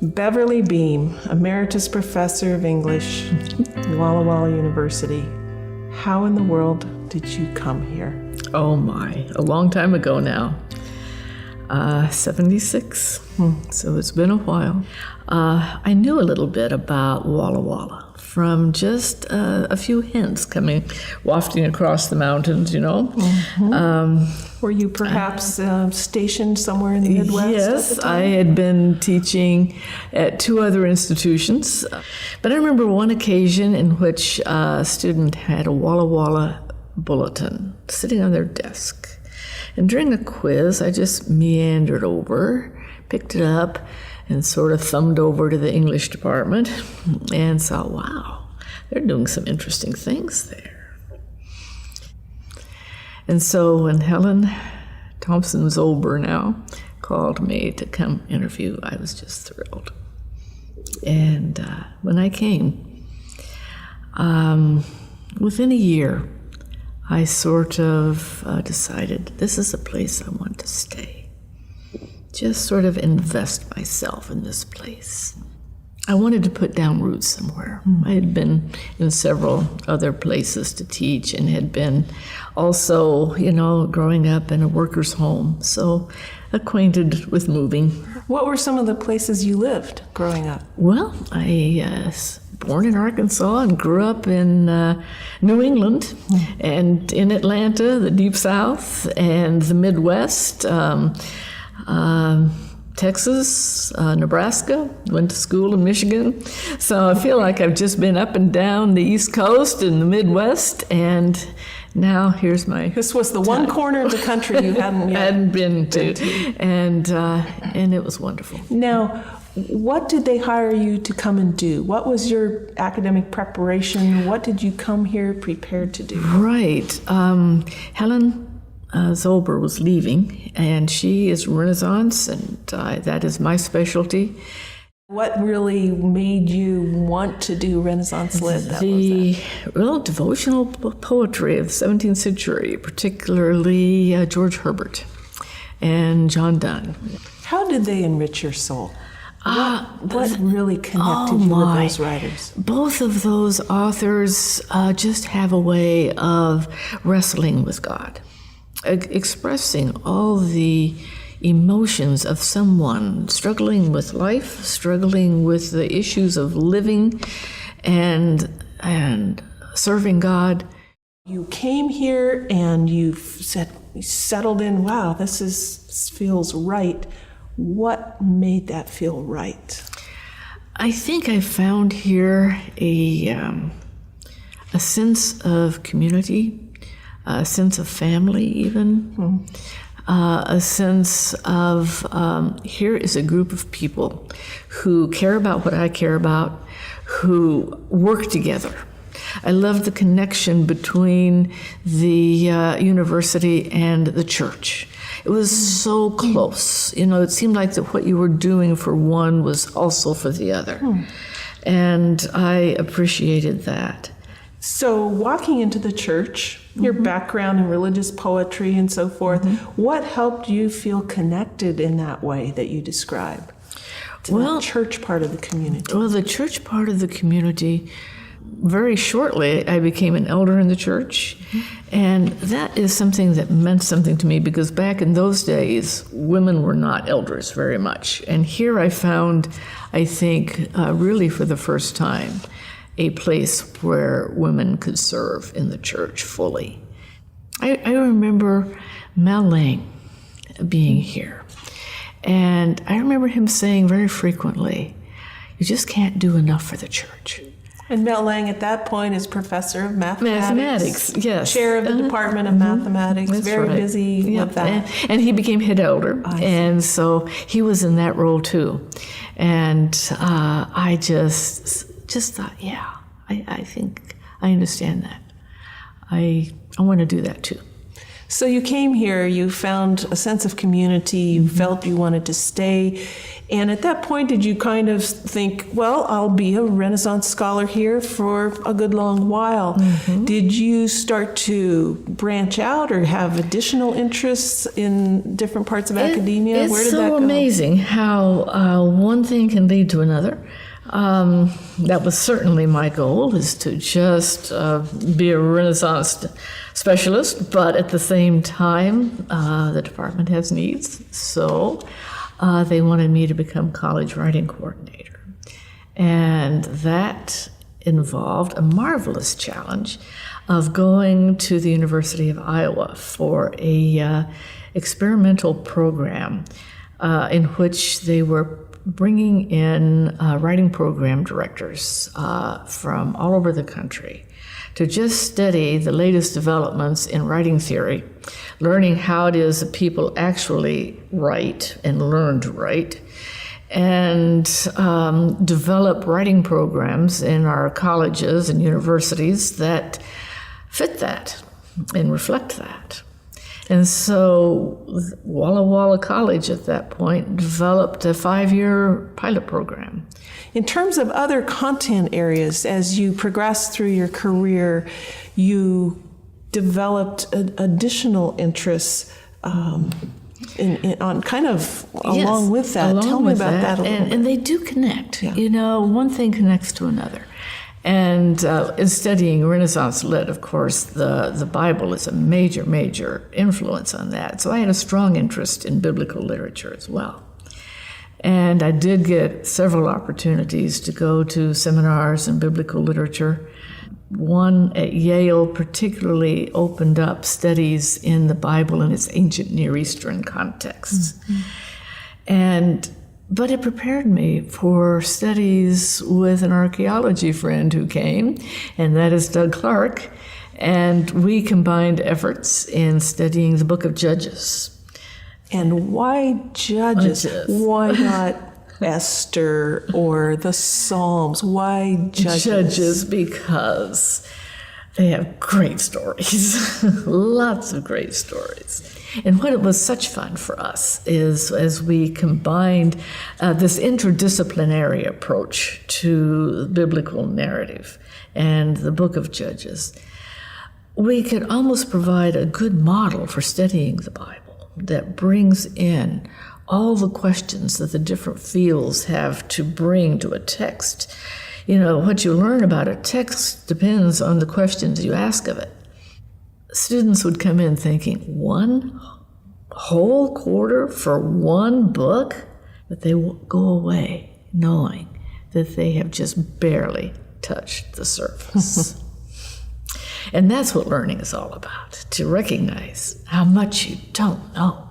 Beverly Beem, Emeritus Professor of English, Walla Walla University. How in the world did you come here? Oh my, a long time ago now. 76, so it's been a while. I knew a little bit about Walla Walla from just a few hints coming, wafting across the mountains, you know. Were you perhaps stationed somewhere in the Midwest? Yes, I had been teaching at two other institutions. But I remember one occasion in which a student had a Walla Walla bulletin sitting on their desk. And during a quiz, I just meandered over, picked it up, and sort of thumbed over to the English department and saw, wow, they're doing some interesting things there. And so when Helen Thompson-Zolber now called me to come interview, I was just thrilled. And when I came, within a year, I sort of decided this is a place I want to stay. Just sort of invest myself in this place. I wanted to put down roots somewhere. I had been in several other places to teach and had been also, you know, growing up in a worker's home, so acquainted with moving. What were some of the places you lived growing up? Well, I was born in Arkansas and grew up in New England and in Atlanta, the Deep South, and the Midwest, Texas, Nebraska, went to school in Michigan. So I feel like I've just been up and down the East Coast and the Midwest, and now here's my... This was the one corner of the country you hadn't yet been to. And it was wonderful. Now, what did they hire you to come and do? What was your academic preparation? What did you come here prepared to do? Right. Helen Zolber was leaving, and she is Renaissance, and that is my specialty. What really made you want to do Renaissance Lit? The devotional poetry of the 17th century, particularly George Herbert and John Donne. How did they enrich your soul? What really connected you with those writers? Both of those authors just have a way of wrestling with God, expressing all the emotions of someone struggling with life, struggling with the issues of living and serving God. You came here and you said, you settled in, wow, this feels right. What made that feel right? I think I found here a sense of community, a sense of family even, a sense of here is a group of people who care about what I care about, who work together. I love the connection between the university and the church. It was so close. You know, it seemed like that what you were doing for one was also for the other. And I appreciated that. So walking into the church, your background in religious poetry and so forth, what helped you feel connected in that way that you describe to the church part of the community? Well, the church part of the community, very shortly, I became an elder in the church. And that is something that meant something to me because back in those days, women were not elders very much. And here I found, I think, really for the first time, a place where women could serve in the church fully. I remember Mel Lang being here. And I remember him saying very frequently, you just can't do enough for the church. And Mel Lang at that point is professor of mathematics. Yes. Chair of the Department of Mathematics. That's very right. busy with that. And he became head elder. And so he was in that role too. And I just thought, yeah, I think I understand that. I want to do that too. So you came here, you found a sense of community, you felt you wanted to stay. And at that point, did you kind of think, well, I'll be a Renaissance scholar here for a good long while? Did you start to branch out or have additional interests in different parts of academia? It's Where did so that go? amazing how one thing can lead to another. That was certainly my goal, is to just be a Renaissance specialist, but at the same time, the department has needs, so they wanted me to become college writing coordinator. And that involved a marvelous challenge of going to the University of Iowa for a experimental program in which they were bringing in writing program directors from all over the country to just study the latest developments in writing theory, learning how it is that people actually write and learn to write, and develop writing programs in our colleges and universities that fit that and reflect that. And so Walla Walla College at that point developed a 5-year pilot program. In terms of other content areas, as you progressed through your career, you developed additional interests on kind of along with that. Tell me about that a little bit. And they do connect. Yeah. You know, one thing connects to another. And in studying Renaissance lit, of course, the Bible is a major, major influence on that. So I had a strong interest in biblical literature as well. And I did get several opportunities to go to seminars in biblical literature. One at Yale particularly opened up studies in the Bible in its ancient Near Eastern contexts. But it prepared me for studies with an archaeology friend who came, and that is Doug Clark. And we combined efforts in studying the book of Judges. And why Judges? Why not Esther or the Psalms? Why Judges? Judges, because they have great stories, lots of great stories. And what it was such fun for us is as we combined this interdisciplinary approach to biblical narrative and the book of Judges, we could almost provide a good model for studying the Bible that brings in all the questions that the different fields have to bring to a text. You know, what you learn about a text depends on the questions you ask of it. Students would come in thinking, one whole quarter for one book? But they will go away knowing that they have just barely touched the surface. And that's what learning is all about, to recognize how much you don't know,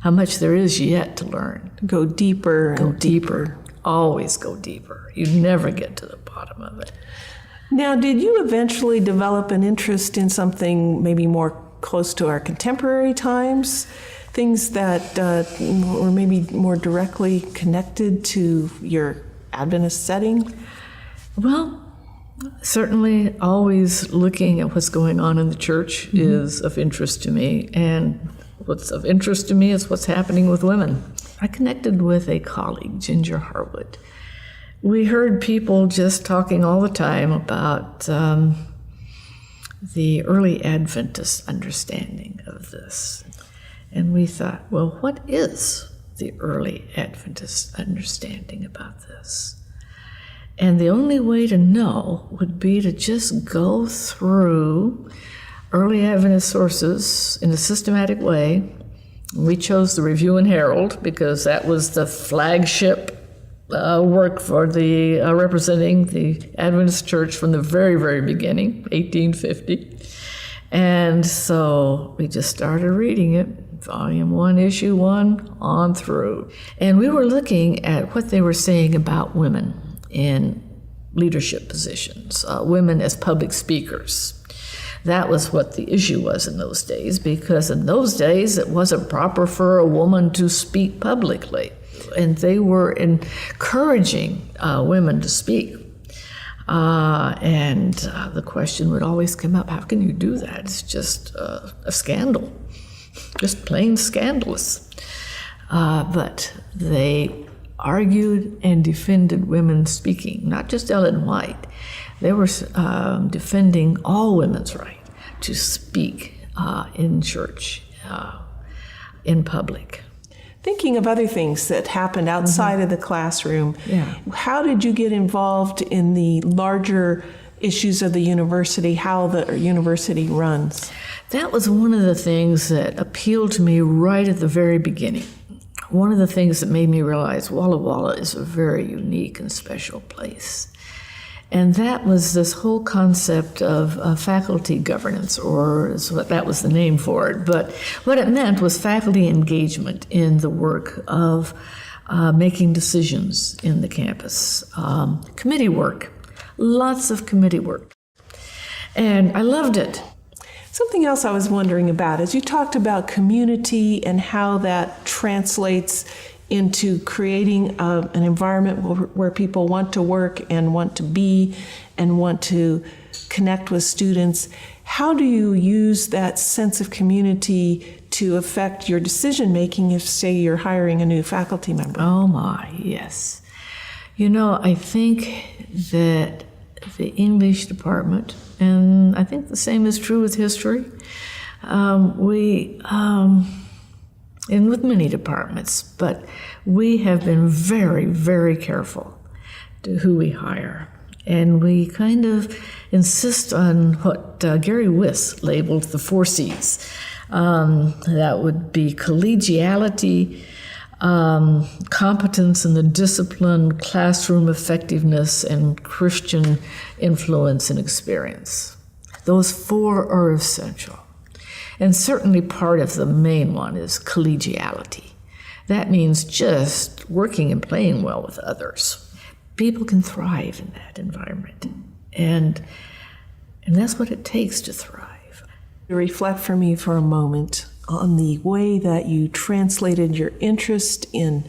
how much there is yet to learn. Go deeper. Go deeper. Always go deeper. You never get to the bottom of it. Now, did you eventually develop an interest in something maybe more close to our contemporary times? Things that were maybe more directly connected to your Adventist setting? Well, certainly always looking at what's going on in the church is of interest to me. And what's of interest to me is what's happening with women. I connected with a colleague, Ginger Harwood. We heard people just talking all the time about the early Adventist understanding of this. And we thought, well, what is the early Adventist understanding about this? And the only way to know would be to just go through early Adventist sources in a systematic way. We chose the Review and Herald because that was the flagship work for the representing the Adventist Church from the very, very beginning, 1850. And so we just started reading it, Volume 1, Issue 1, on through. And we were looking at what they were saying about women in leadership positions, women as public speakers. That was what the issue was in those days, because in those days it wasn't proper for a woman to speak publicly. And they were encouraging women to speak. And the question would always come up, how can you do that? It's just a scandal, just plain scandalous. But they argued and defended women speaking, not just Ellen White. They were defending all women's right to speak in church, in public. Thinking of other things that happened outside of the classroom, how did you get involved in the larger issues of the university, how the university runs? That was one of the things that appealed to me right at the very beginning. One of the things that made me realize Walla Walla is a very unique and special place. And that was this whole concept of faculty governance, or that was the name for it. But what it meant was faculty engagement in the work of making decisions in the campus. Committee work, lots of committee work. And I loved it. Something else I was wondering about is you talked about community and how that translates into creating an environment where people want to work and want to be and want to connect with students. How do you use that sense of community to affect your decision making if, say, you're hiring a new faculty member? Oh my, yes. You know, I think that the English department, and I think the same is true with history, and with many departments, but we have been very, very careful to who we hire. And we kind of insist on what Gary Wiss labeled the 4 C's. That would be collegiality, competence in the discipline, classroom effectiveness, and Christian influence and experience. Those 4 are essential. And certainly part of the main one is collegiality. That means just working and playing well with others. People can thrive in that environment. And that's what it takes to thrive. Reflect for me for a moment on the way that you translated your interest in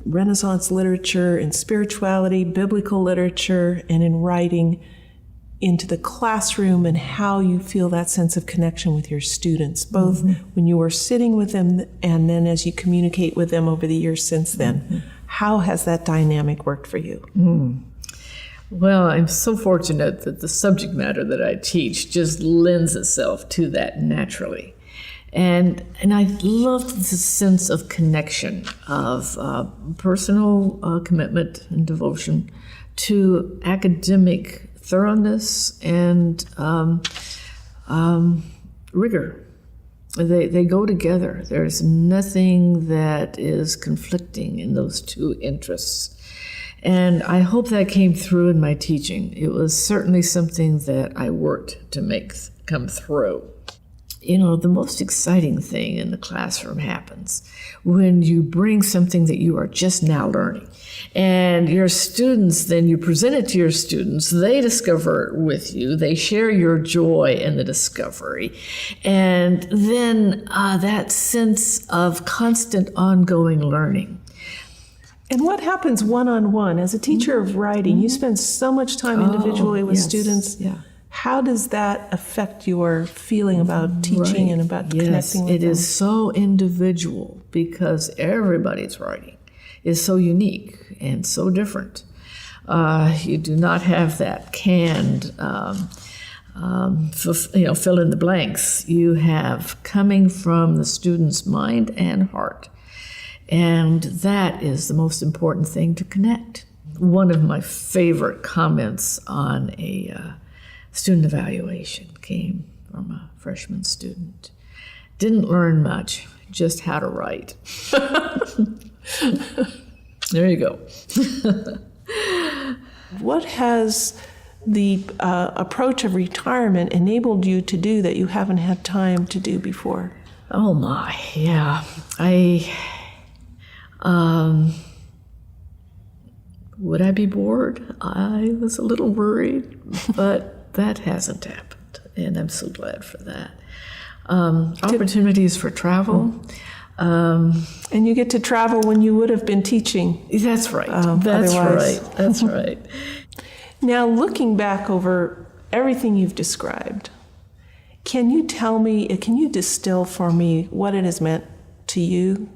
Renaissance literature, in spirituality, biblical literature, and in writing into the classroom, and how you feel that sense of connection with your students, both when you were sitting with them and then as you communicate with them over the years since then. How has that dynamic worked for you? Well, I'm so fortunate that the subject matter that I teach just lends itself to that naturally. And I love the sense of connection, of personal commitment and devotion to academic thoroughness and rigor. They go together. There's nothing that is conflicting in those two interests. And I hope that came through in my teaching. It was certainly something that I worked to make come through. You know, the most exciting thing in the classroom happens when you bring something that you are just now learning. And your students, then you present it to your students, they discover it with you, they share your joy in the discovery. And then that sense of constant ongoing learning. And what happens one-on-one? As a teacher of writing, you spend so much time individually with students. Yeah. How does that affect your feeling about teaching and about connecting with them? It is so individual because everybody's writing is so unique and so different. You do not have that canned, fill in the blanks. You have coming from the student's mind and heart. And that is the most important thing to connect. One of my favorite comments on a student evaluation came from a freshman student. Didn't learn much, just how to write. There you go. What has the approach of retirement enabled you to do that you haven't had time to do before? Oh my, yeah. Would I be bored? I was a little worried, but that hasn't happened, and I'm so glad for that. Opportunities for travel. And you get to travel when you would have been teaching. That's right. That's otherwise. right. That's right. Now, looking back over everything you've described, can you distill for me what it has meant to you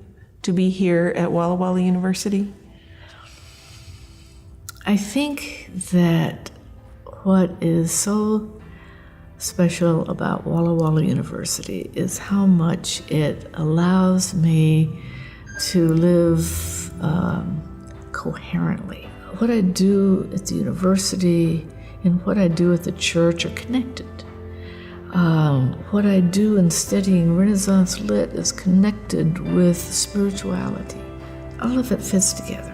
to be here at Walla Walla University? I think that what is so special about Walla Walla University is how much it allows me to live coherently. What I do at the university and what I do at the church are connected. What I do in studying Renaissance Lit is connected with spirituality. All of it fits together.